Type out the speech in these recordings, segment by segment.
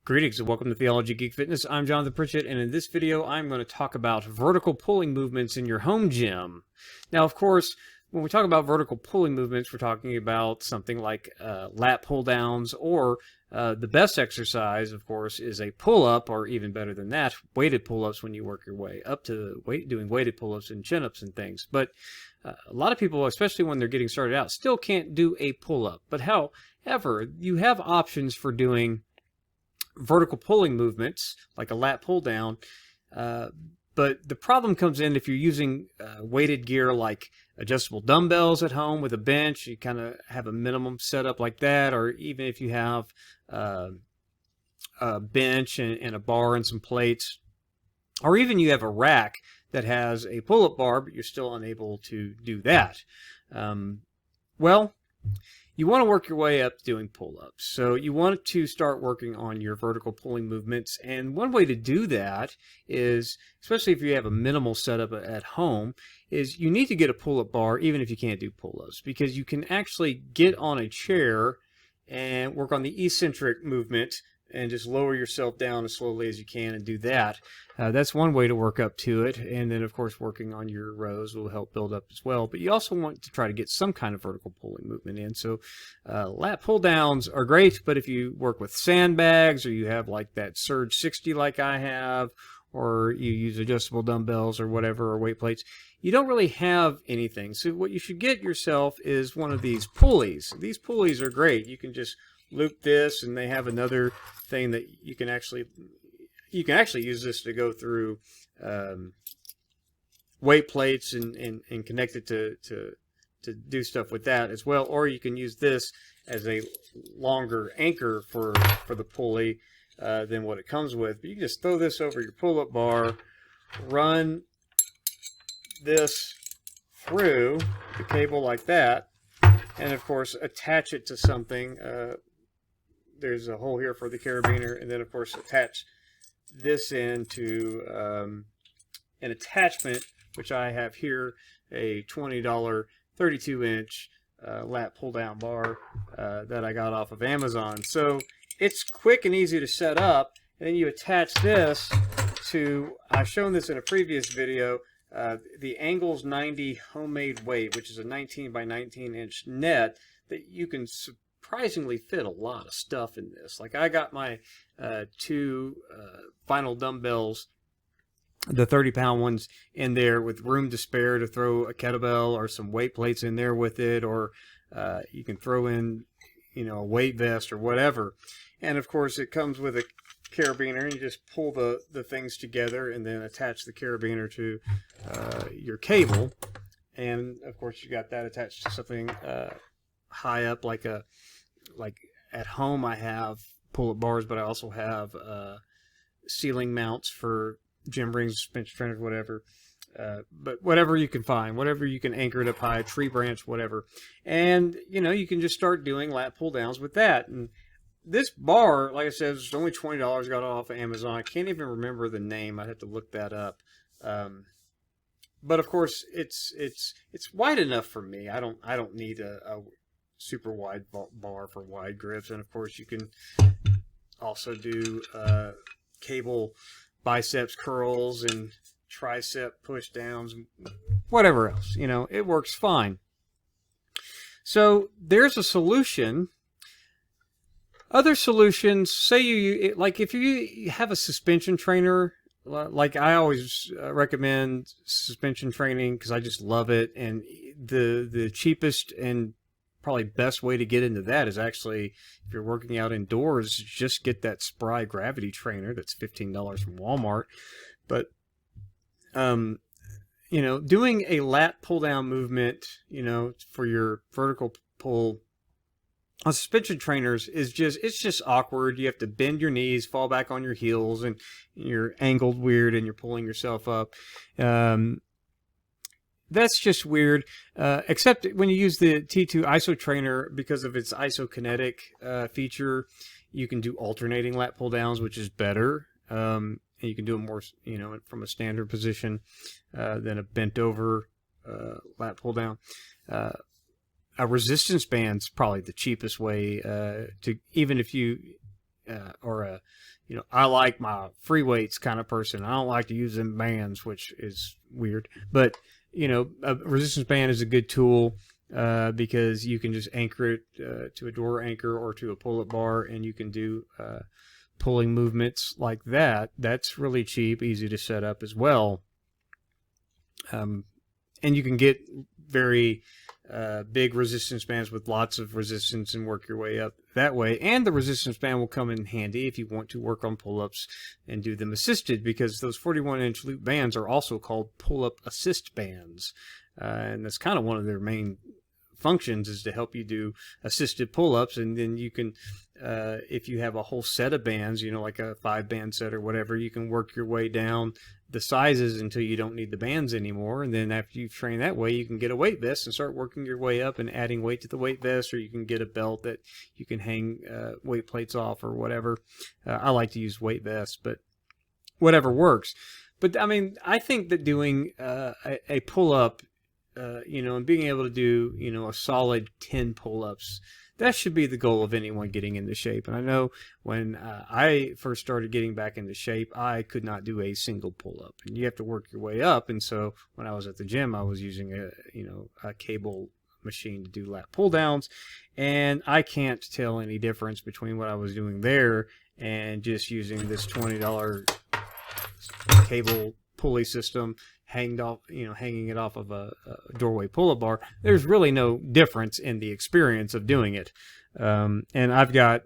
Greetings and welcome to Theology, Geek Fitness. I'm Jonathan Pritchett, and in this video I'm going to talk about vertical pulling movements in your home gym. Now, of course, when we talk about vertical pulling movements, we're talking about something like lat pull downs, or the best exercise, of course, is a pull-up, or even better than that, weighted pull-ups when you work your way up to doing weighted pull-ups and chin-ups and things. But a lot of people, especially when they're getting started out, still can't do a pull-up. But however, you have options for doing vertical pulling movements like a lat pull down, but the problem comes in if you're using weighted gear like adjustable dumbbells at home with a bench. You kind of have a minimum setup like that, or even if you have a bench and a bar and some plates, or even you have a rack that has a pull-up bar but you're still unable to do that. Well, you want to work your way up doing pull-ups. So you want to start working on your vertical pulling movements. And one way to do that is, especially if you have a minimal setup at home, is you need to get a pull-up bar even if you can't do pull-ups, because you can actually get on a chair and work on the eccentric movement and just lower yourself down as slowly as you can and do that. That's one way to work up to it. And then, of course, working on your rows will help build up as well. But you also want to try to get some kind of vertical pulling movement in. So lat pull downs are great, but if you work with sandbags, or you have like that Surge 60 like I have, or you use adjustable dumbbells or whatever, or weight plates, you don't really have anything. So what you should get yourself is one of these pulleys. These pulleys are great. You can just loop this, and they have another thing that you can actually use this to go through weight plates and connect it to do stuff with that as well. Or you can use this as a longer anchor for the pulley than what it comes with. But you can just throw this over your pull-up bar, run this through the cable like that, and of course attach it to something. There's a hole here for the carabiner, and then of course attach this into an attachment, which I have here, a $20 32-inch lat pull-down bar that I got off of Amazon. So it's quick and easy to set up, and then you attach this to, I've shown this in a previous video, the Angles90 Homemade Weight, which is a 19 by 19-inch net that you can surprisingly fit a lot of stuff in this. Like, I got my two final dumbbells, the 30-pound ones, in there with room to spare to throw a kettlebell or some weight plates in there with it, or you can throw in, a weight vest or whatever. And of course it comes with a carabiner, and you just pull the things together and then attach the carabiner to your cable. And of course you got that attached to something high up, like at home I have pull-up bars, but I also have ceiling mounts for gym rings, bench trainers, whatever. But whatever you can find, whatever you can anchor it up high, tree branch, whatever. And, you can just start doing lat pull downs with that. And this bar, like I said, is only $20. Got it off of Amazon. I can't even remember the name. I'd have to look that up. But of course, it's wide enough for me. I don't need a super wide bar for wide grips. And of course, you can also do cable biceps curls and tricep push downs, whatever else. It works fine. So there's a solution. Other solutions, say like if you have a suspension trainer, like I always recommend suspension training because I just love it, and the cheapest and probably best way to get into that is actually, if you're working out indoors, just get that Spry gravity trainer that's $15 from Walmart. But doing a lat pull down movement, for your vertical pull on suspension trainers it's just awkward. You have to bend your knees, fall back on your heels, and you're angled weird and you're pulling yourself up. That's just weird, except when you use the T2 ISO trainer, because of its isokinetic feature, you can do alternating lat pull downs, which is better. And you can do it more, from a standard position than a bent over lat pull down. A resistance band's probably the cheapest way to, even if you or you know, I like my free weights kind of person. I don't like to use them bands, which is weird. But, you know, a resistance band is a good tool because you can just anchor it to a door anchor or to a pull-up bar, and you can do pulling movements like that. That's really cheap, easy to set up as well. And you can get very big resistance bands with lots of resistance and work your way up that way. And the resistance band will come in handy if you want to work on pull-ups and do them assisted, because those 41-inch loop bands are also called pull-up assist bands. And that's kind of one of their main functions, is to help you do assisted pull-ups. And then you can, if you have a whole set of bands, you know, like a 5-band set or whatever, you can work your way down the sizes until you don't need the bands anymore. And then after you've trained that way, you can get a weight vest and start working your way up and adding weight to the weight vest, or you can get a belt that you can hang weight plates off or whatever. I like to use weight vests, but whatever works. But I mean, I think that doing a pull-up, you know, and being able to do, you know, a solid 10 pull-ups, that should be the goal of anyone getting into shape. And I know when I first started getting back into shape, I could not do a single pull-up, and you have to work your way up. And so when I was at the gym, I was using a cable machine to do lat pull downs, and I can't tell any difference between what I was doing there and just using this $20 cable pulley system hanging it off of a doorway pull-up bar. There's really no difference in the experience of doing it. And I've got,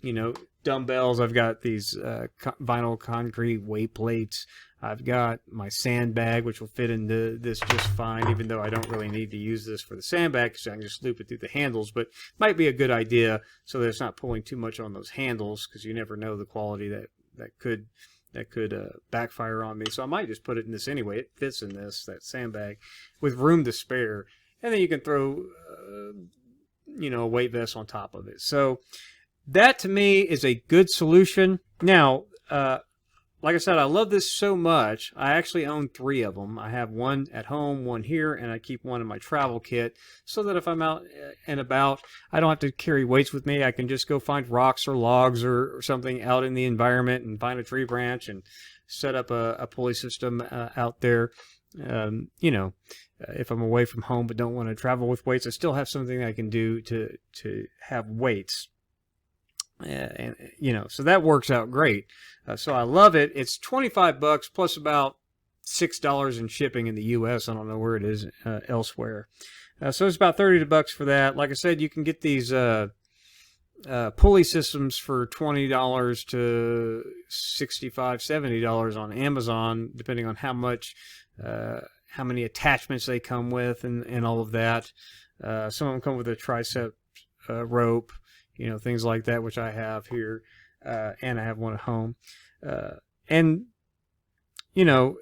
you know, dumbbells. I've got these vinyl concrete weight plates. I've got my sandbag, which will fit into this just fine, even though I don't really need to use this for the sandbag, because I can just loop it through the handles. But it might be a good idea so that it's not pulling too much on those handles, because you never know the quality that could backfire on me. So I might just put it in this anyway. It fits in that sandbag with room to spare. And then you can throw, you know, a weight vest on top of it. So that to me is a good solution. Now, like I said, I love this so much. I actually own 3 of them. I have one at home, one here, and I keep one in my travel kit, so that if I'm out and about, I don't have to carry weights with me. I can just go find rocks or logs or something out in the environment and find a tree branch and set up a pulley system out there. You know, if I'm away from home but don't want to travel with weights, I still have something I can do to have weights. And you know, so that works out great. So I love it. It's $25 plus about $6 in shipping in the U.S. I don't know where it is elsewhere. So it's about $30 for that. Like I said, you can get these pulley systems for $20 to $65, $70 on Amazon, depending on how many attachments they come with and all of that. Some of them come with a tricep rope, you know, things like that, which I have here, and I have one at home. And, you know,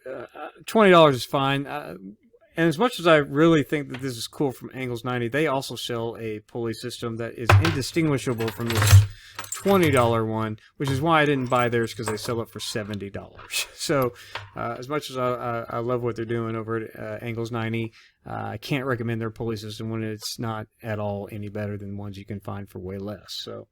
$20 is fine. And as much as I really think that this is cool from Angles90, they also sell a pulley system that is indistinguishable from this $20 one, which is why I didn't buy theirs, because they sell it for $70. So as much as I love what they're doing over at Angles90, I can't recommend their pulley system when it's not at all any better than ones you can find for way less. So,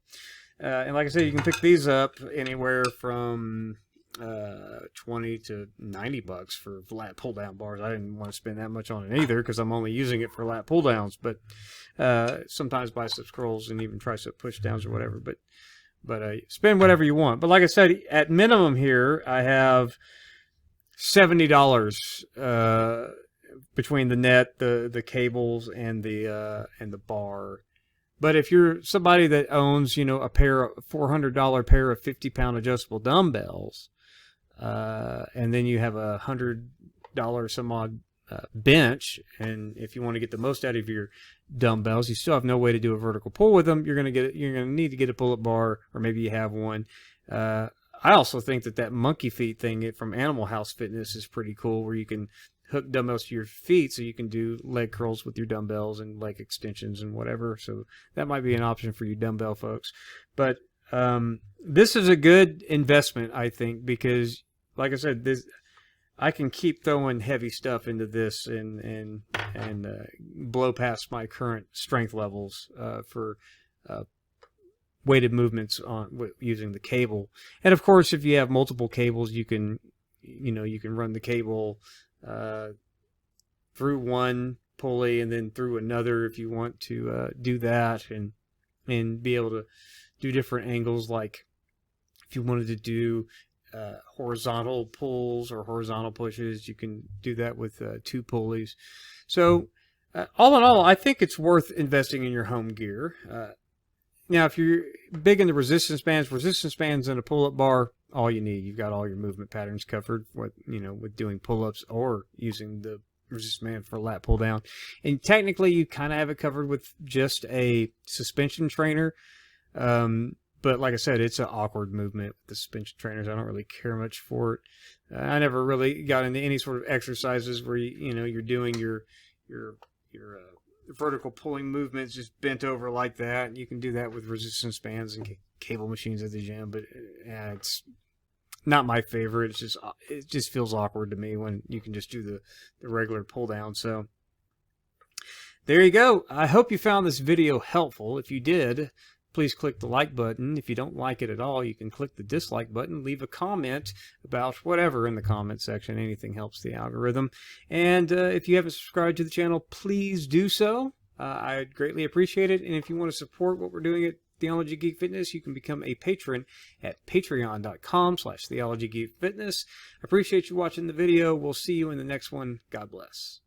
and like I said, you can pick these up anywhere from $20 to $90 for lat pull-down bars. I didn't want to spend that much on it either, because I'm only using it for lat pull-downs, but sometimes biceps curls and even tricep push-downs or whatever. But spend whatever you want. But like I said, at minimum here, I have $70 between the net, the cables, and the bar. But if you're somebody that owns, you know, a $400 pair of 50-pound adjustable dumbbells, and then you have a $100 some odd bench, and if you want to get the most out of your dumbbells, you still have no way to do a vertical pull with them. You're going to need to get a pull-up bar, or maybe you have one. I also think that monkey feet thing from Animal House Fitness is pretty cool, where you can hook dumbbells to your feet so you can do leg curls with your dumbbells and leg extensions and whatever. So that might be an option for you dumbbell folks. But this is a good investment, I think, because like I said, I can keep throwing heavy stuff into this and blow past my current strength levels for weighted movements on using the cable. And of course, if you have multiple cables, you can run the cable through one pulley and then through another if you want to do that, and be able to do different angles. Like if you wanted to do horizontal pulls or horizontal pushes, you can do that with 2 pulleys. So all in all, I think it's worth investing in your home gear. Now, if you're big into resistance bands and a pull-up bar, all you need. You've got all your movement patterns covered with doing pull-ups or using the resistance band for lat pull down. And technically, you kind of have it covered with just a suspension trainer. But like I said, it's an awkward movement with the suspension trainers. I don't really care much for it. I never really got into any sort of exercises where you're doing your vertical pulling movements just bent over like that. You can do that with resistance bands and cable machines at the gym, but it's not my favorite. It just feels awkward to me when you can just do the regular pull down. So there you go. I hope you found this video helpful. If you did, please click the like button. If you don't like it at all, you can click the dislike button. Leave a comment about whatever in the comment section. Anything helps the algorithm. And if you haven't subscribed to the channel, please do so. I'd greatly appreciate it. And if you want to support what we're doing at Theology Geek Fitness, you can become a patron at patreon.com/theologygeekfitness. I appreciate you watching the video. We'll see you in the next one. God bless.